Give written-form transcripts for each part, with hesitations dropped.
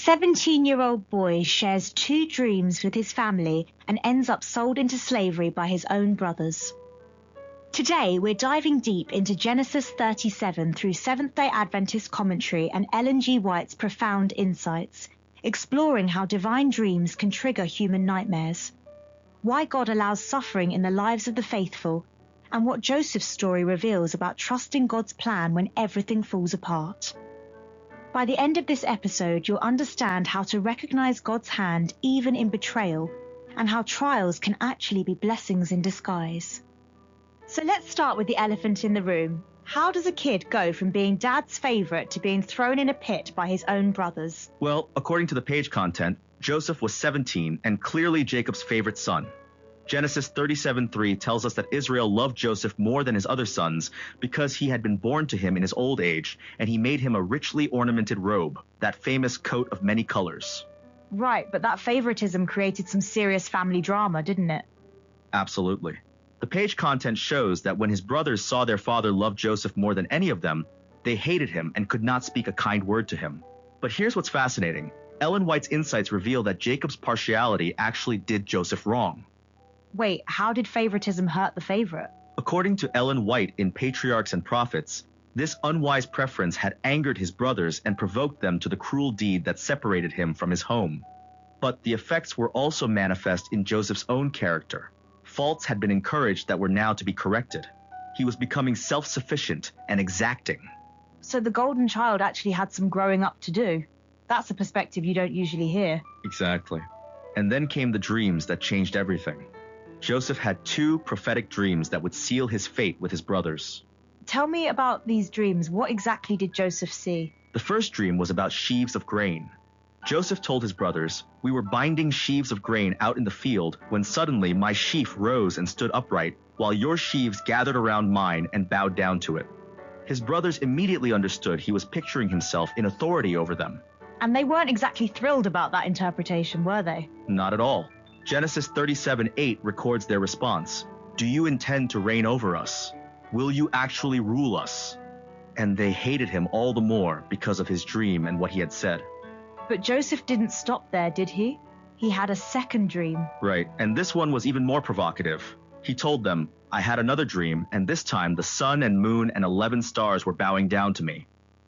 17-year-old boy shares two dreams with his family and ends up sold into slavery by his own brothers. Today, we're diving deep into Genesis 37 through Seventh-day Adventist commentary and Ellen G. White's profound insights, exploring how divine dreams can trigger human nightmares, why God allows suffering in the lives of the faithful, and what Joseph's story reveals about trusting God's plan when everything falls apart. By the end of this episode, you'll understand how to recognize God's hand even in betrayal, and how trials can actually be blessings in disguise. So let's start with the elephant in the room. How does a kid go from being dad's favorite to being thrown in a pit by his own brothers? Well, according to the page content, Joseph was 17 and clearly Jacob's favorite son. Genesis 37:3 tells us that Israel loved Joseph more than his other sons because he had been born to him in his old age, and he made him a richly ornamented robe, that famous coat of many colors. Right, but that favoritism created some serious family drama, didn't it? Absolutely. The page content shows that when his brothers saw their father love Joseph more than any of them, they hated him and could not speak a kind word to him. But here's what's fascinating. Ellen White's insights reveal that Jacob's partiality actually did Joseph wrong. Wait, how did favoritism hurt the favorite? According to Ellen White in Patriarchs and Prophets, this unwise preference had angered his brothers and provoked them to the cruel deed that separated him from his home. But the effects were also manifest in Joseph's own character. Faults had been encouraged that were now to be corrected. He was becoming self-sufficient and exacting. So the golden child actually had some growing up to do. That's a perspective you don't usually hear. Exactly. And then came the dreams that changed everything. Joseph had two prophetic dreams that would seal his fate with his brothers. Tell me about these dreams. What exactly did Joseph see? The first dream was about sheaves of grain. Joseph told his brothers, "We were binding sheaves of grain out in the field when suddenly my sheaf rose and stood upright, while your sheaves gathered around mine and bowed down to it." His brothers immediately understood he was picturing himself in authority over them. And they weren't exactly thrilled about that interpretation, were they? Not at all. Genesis 37:8 records their response. "Do you intend to reign over us? Will you actually rule us?" And they hated him all the more because of his dream and what he had said. But Joseph didn't stop there, did he? He had a second dream. Right, and this one was even more provocative. He told them, "I had another dream, and this time the sun and moon and 11 stars were bowing down to me."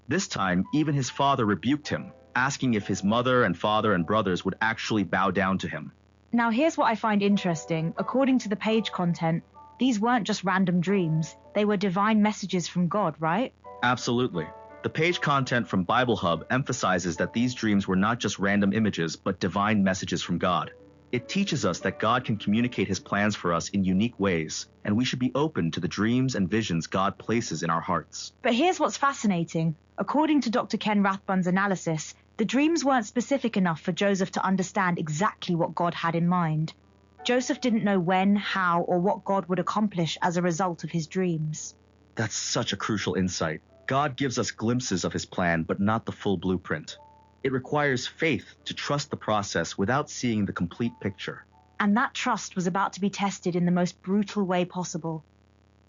This time, even his father rebuked him, asking if his mother and father and brothers would actually bow down to him. Now here's what I find interesting. According to the page content, these weren't just random dreams. They were divine messages from God, right? Absolutely. The page content from Bible Hub emphasizes that these dreams were not just random images, but divine messages from God. It teaches us that God can communicate his plans for us in unique ways, and we should be open to the dreams and visions God places in our hearts. But here's what's fascinating. According to Dr. Ken Rathbun's analysis, the dreams weren't specific enough for Joseph to understand exactly what God had in mind. Joseph didn't know when, how, or what God would accomplish as a result of his dreams. That's such a crucial insight. God gives us glimpses of his plan, but not the full blueprint. It requires faith to trust the process without seeing the complete picture. And that trust was about to be tested in the most brutal way possible.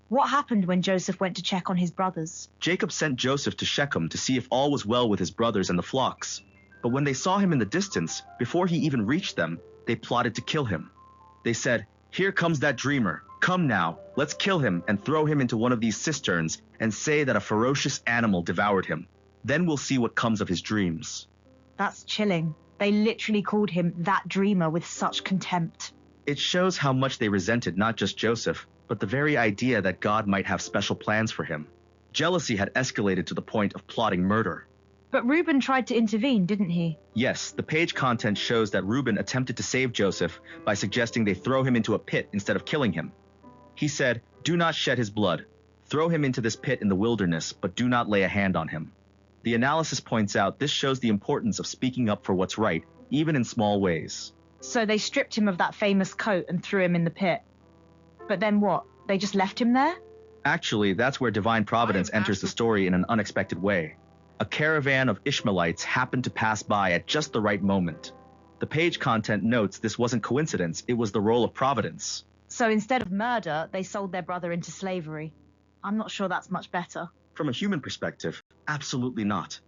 What happened when Joseph went to check on his brothers? Jacob sent Joseph to Shechem to see if all was well with his brothers and the flocks. But when they saw him in the distance, before he even reached them, they plotted to kill him. They said, "Here comes that dreamer. Come now, let's kill him and throw him into one of these cisterns and say that a ferocious animal devoured him. Then we'll see what comes of his dreams." That's chilling. They literally called him that dreamer with such contempt. It shows how much they resented not just Joseph, but the very idea that God might have special plans for him. Jealousy had escalated to the point of plotting murder. But Reuben tried to intervene, didn't he? Yes, the page content shows that Reuben attempted to save Joseph by suggesting they throw him into a pit instead of killing him. He said, "Do not shed his blood. Throw him into this pit in the wilderness, but do not lay a hand on him." The analysis points out this shows the importance of speaking up for what's right, even in small ways. So they stripped him of that famous coat and threw him in the pit. But then what? They just left him there? Actually, that's where divine providence enters the story in an unexpected way. A caravan of Ishmaelites happened to pass by at just the right moment. The page content notes this wasn't coincidence, it was the role of providence. So instead of murder, they sold their brother into slavery. I'm not sure that's much better. From a human perspective, absolutely not.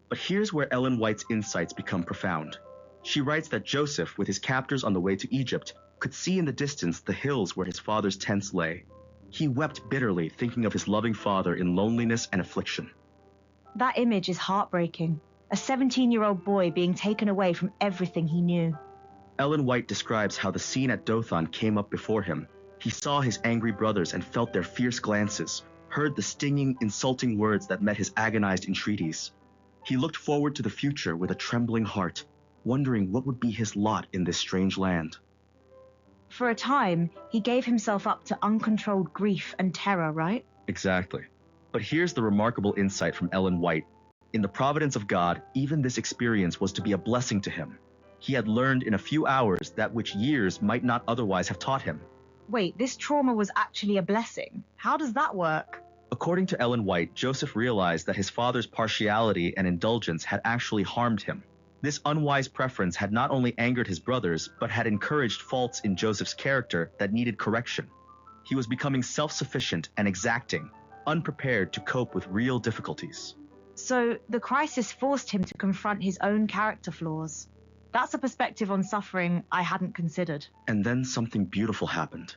But here's where Ellen White's insights become profound. She writes that Joseph, with his captors on the way to Egypt, could see in the distance the hills where his father's tents lay. He wept bitterly, thinking of his loving father in loneliness and affliction. That image is heartbreaking. A 17-year-old boy being taken away from everything he knew. Ellen White describes how the scene at Dothan came up before him. He saw his angry brothers and felt their fierce glances, heard the stinging, insulting words that met his agonized entreaties. He looked forward to the future with a trembling heart, wondering what would be his lot in this strange land. For a time, he gave himself up to uncontrolled grief and terror, right? Exactly. But here's the remarkable insight from Ellen White. In the providence of God, even this experience was to be a blessing to him. He had learned in a few hours that which years might not otherwise have taught him. Wait, this trauma was actually a blessing. How does that work? According to Ellen White, Joseph realized that his father's partiality and indulgence had actually harmed him. This unwise preference had not only angered his brothers, but had encouraged faults in Joseph's character that needed correction. He was becoming self-sufficient and exacting, unprepared to cope with real difficulties. So the crisis forced him to confront his own character flaws. That's a perspective on suffering I hadn't considered. And then something beautiful happened.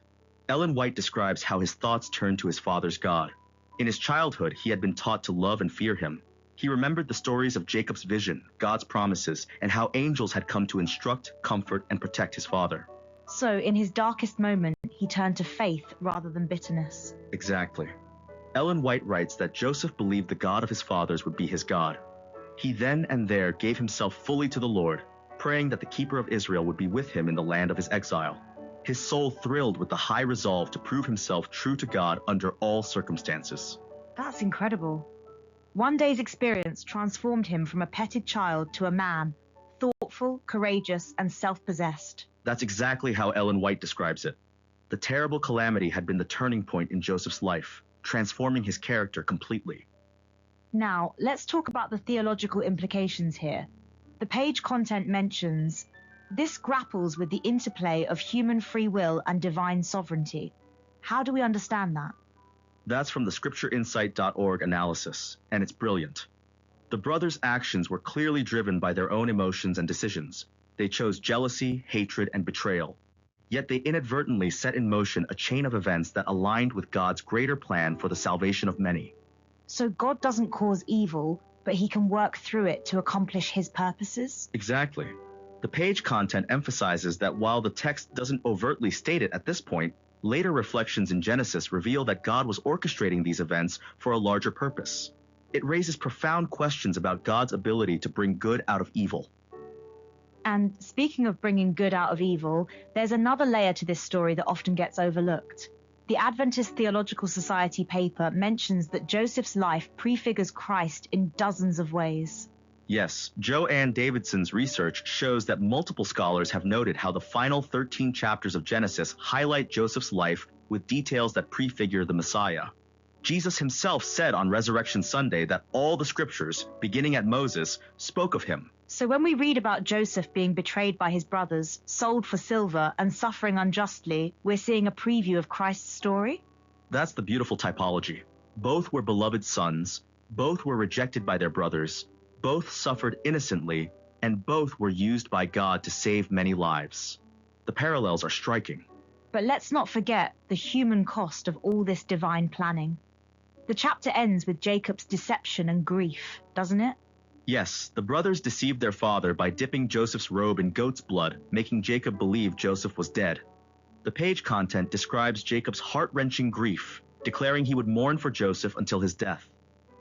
Ellen White describes how his thoughts turned to his father's God. In his childhood, he had been taught to love and fear him. He remembered the stories of Jacob's vision, God's promises, and how angels had come to instruct, comfort, and protect his father. So in his darkest moment, he turned to faith rather than bitterness. Exactly. Ellen White writes that Joseph believed the God of his fathers would be his God. He then and there gave himself fully to the Lord, praying that the keeper of Israel would be with him in the land of his exile. His soul thrilled with the high resolve to prove himself true to God under all circumstances. That's incredible. One day's experience transformed him from a petted child to a man, thoughtful, courageous, and self-possessed. That's exactly how Ellen White describes it. The terrible calamity had been the turning point in Joseph's life, transforming his character completely. Now, let's talk about the theological implications here. The page content mentions, this grapples with the interplay of human free will and divine sovereignty. How do we understand that? That's from the scriptureinsight.org analysis, and it's brilliant. The brothers' actions were clearly driven by their own emotions and decisions. They chose jealousy, hatred, and betrayal. Yet they inadvertently set in motion a chain of events that aligned with God's greater plan for the salvation of many. So God doesn't cause evil, but he can work through it to accomplish his purposes? Exactly. The page content emphasizes that while the text doesn't overtly state it at this point, later reflections in Genesis reveal that God was orchestrating these events for a larger purpose. It raises profound questions about God's ability to bring good out of evil. And speaking of bringing good out of evil, there's another layer to this story that often gets overlooked. The Adventist Theological Society paper mentions that Joseph's life prefigures Christ in dozens of ways. Yes, Joanne Davidson's research shows that multiple scholars have noted how the final 13 chapters of Genesis highlight Joseph's life with details that prefigure the Messiah. Jesus himself said on Resurrection Sunday that all the scriptures, beginning at Moses, spoke of him. So when we read about Joseph being betrayed by his brothers, sold for silver, and suffering unjustly, we're seeing a preview of Christ's story? That's the beautiful typology. Both were beloved sons, both were rejected by their brothers, both suffered innocently, and both were used by God to save many lives. The parallels are striking. But let's not forget the human cost of all this divine planning. The chapter ends with Jacob's deception and grief, doesn't it? Yes, the brothers deceived their father by dipping Joseph's robe in goat's blood, making Jacob believe Joseph was dead. The page content describes Jacob's heart-wrenching grief, declaring he would mourn for Joseph until his death.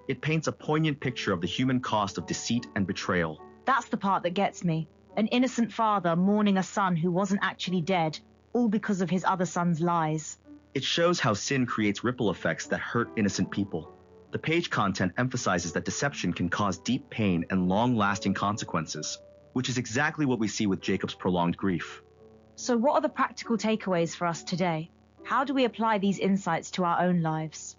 It paints a poignant picture of the human cost of deceit and betrayal. That's the part that gets me. An innocent father mourning a son who wasn't actually dead, all because of his other son's lies. It shows how sin creates ripple effects that hurt innocent people. The page content emphasizes that deception can cause deep pain and long-lasting consequences, which is exactly what we see with Jacob's prolonged grief. So what are the practical takeaways for us today? How do we apply these insights to our own lives?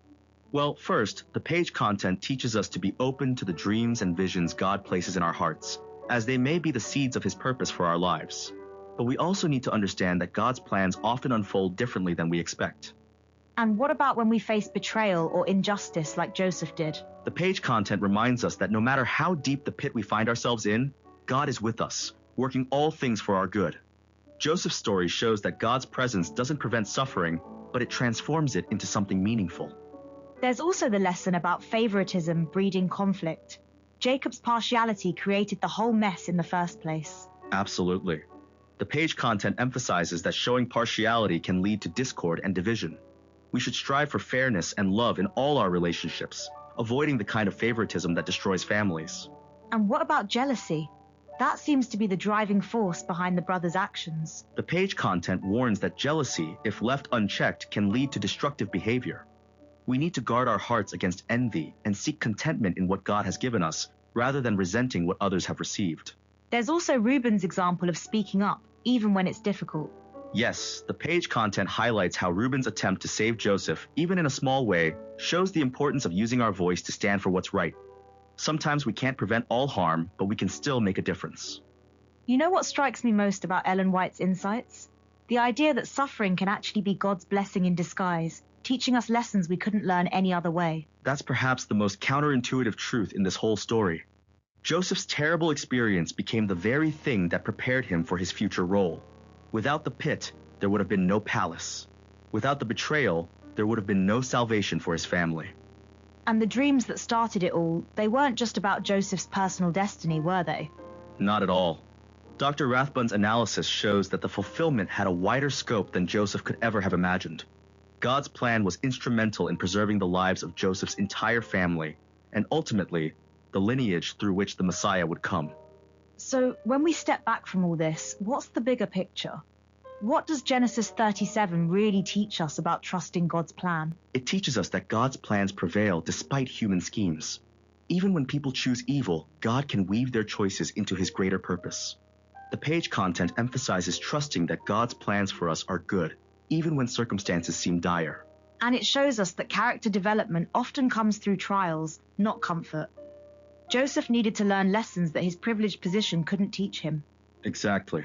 Well, first, the page content teaches us to be open to the dreams and visions God places in our hearts, as they may be the seeds of his purpose for our lives. But we also need to understand that God's plans often unfold differently than we expect. And what about when we face betrayal or injustice like Joseph did? The page content reminds us that no matter how deep the pit we find ourselves in, God is with us, working all things for our good. Joseph's story shows that God's presence doesn't prevent suffering, but it transforms it into something meaningful. There's also the lesson about favoritism breeding conflict. Jacob's partiality created the whole mess in the first place. Absolutely. The page content emphasizes that showing partiality can lead to discord and division. We should strive for fairness and love in all our relationships, avoiding the kind of favoritism that destroys families. And what about jealousy? That seems to be the driving force behind the brothers' actions. The page content warns that jealousy, if left unchecked, can lead to destructive behavior. We need to guard our hearts against envy and seek contentment in what God has given us, rather than resenting what others have received. There's also Reuben's example of speaking up, even when it's difficult. Yes, the page content highlights how Reuben's attempt to save Joseph, even in a small way, shows the importance of using our voice to stand for what's right. Sometimes we can't prevent all harm, but we can still make a difference. You know what strikes me most about Ellen White's insights? The idea that suffering can actually be God's blessing in disguise, teaching us lessons we couldn't learn any other way. That's perhaps the most counterintuitive truth in this whole story. Joseph's terrible experience became the very thing that prepared him for his future role. Without the pit, there would have been no palace. Without the betrayal, there would have been no salvation for his family. And the dreams that started it all, they weren't just about Joseph's personal destiny, were they? Not at all. Dr. Rathbun's analysis shows that the fulfillment had a wider scope than Joseph could ever have imagined. God's plan was instrumental in preserving the lives of Joseph's entire family, and ultimately, the lineage through which the Messiah would come. So, when we step back from all this, what's the bigger picture? What does Genesis 37 really teach us about trusting God's plan? It teaches us that God's plans prevail despite human schemes. Even when people choose evil, God can weave their choices into his greater purpose. The page content emphasizes trusting that God's plans for us are good, even when circumstances seem dire. And it shows us that character development often comes through trials, not comfort. Joseph needed to learn lessons that his privileged position couldn't teach him. Exactly.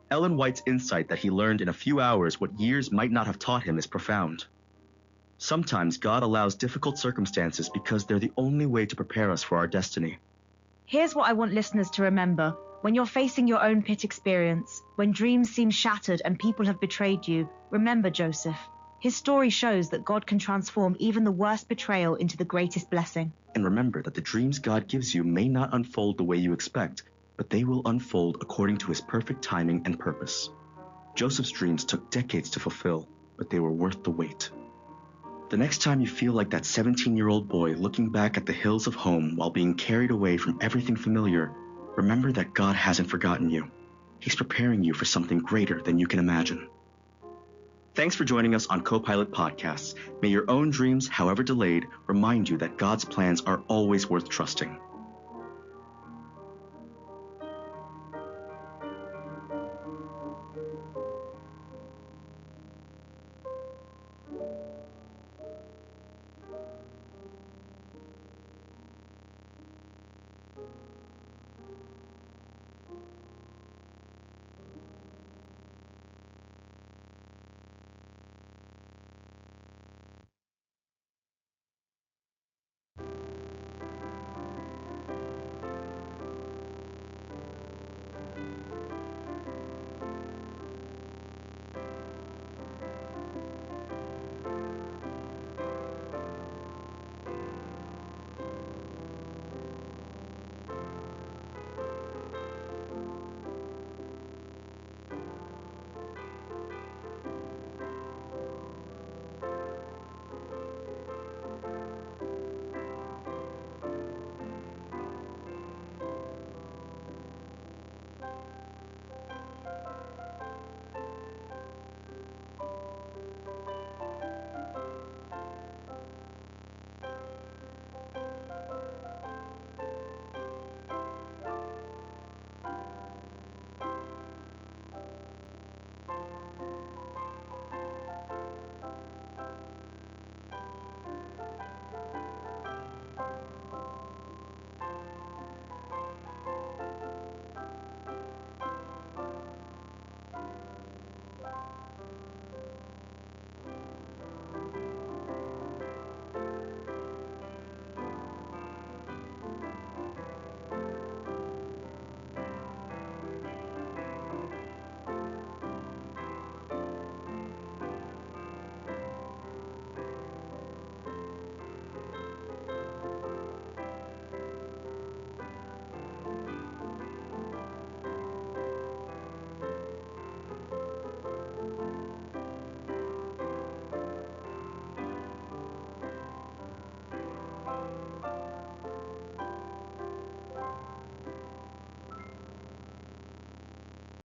Ellen White's insight that he learned in a few hours what years might not have taught him is profound. Sometimes God allows difficult circumstances because they're the only way to prepare us for our destiny. Here's what I want listeners to remember. When you're facing your own pit experience, when dreams seem shattered and people have betrayed you, remember Joseph. His story shows that God can transform even the worst betrayal into the greatest blessing. And remember that the dreams God gives you may not unfold the way you expect, but they will unfold according to his perfect timing and purpose. Joseph's dreams took decades to fulfill, but they were worth the wait. The next time you feel like that 17-year-old boy looking back at the hills of home while being carried away from everything familiar, remember that God hasn't forgotten you. He's preparing you for something greater than you can imagine. Thanks for joining us on Copilot Podcasts. May your own dreams, however delayed, remind you that God's plans are always worth trusting.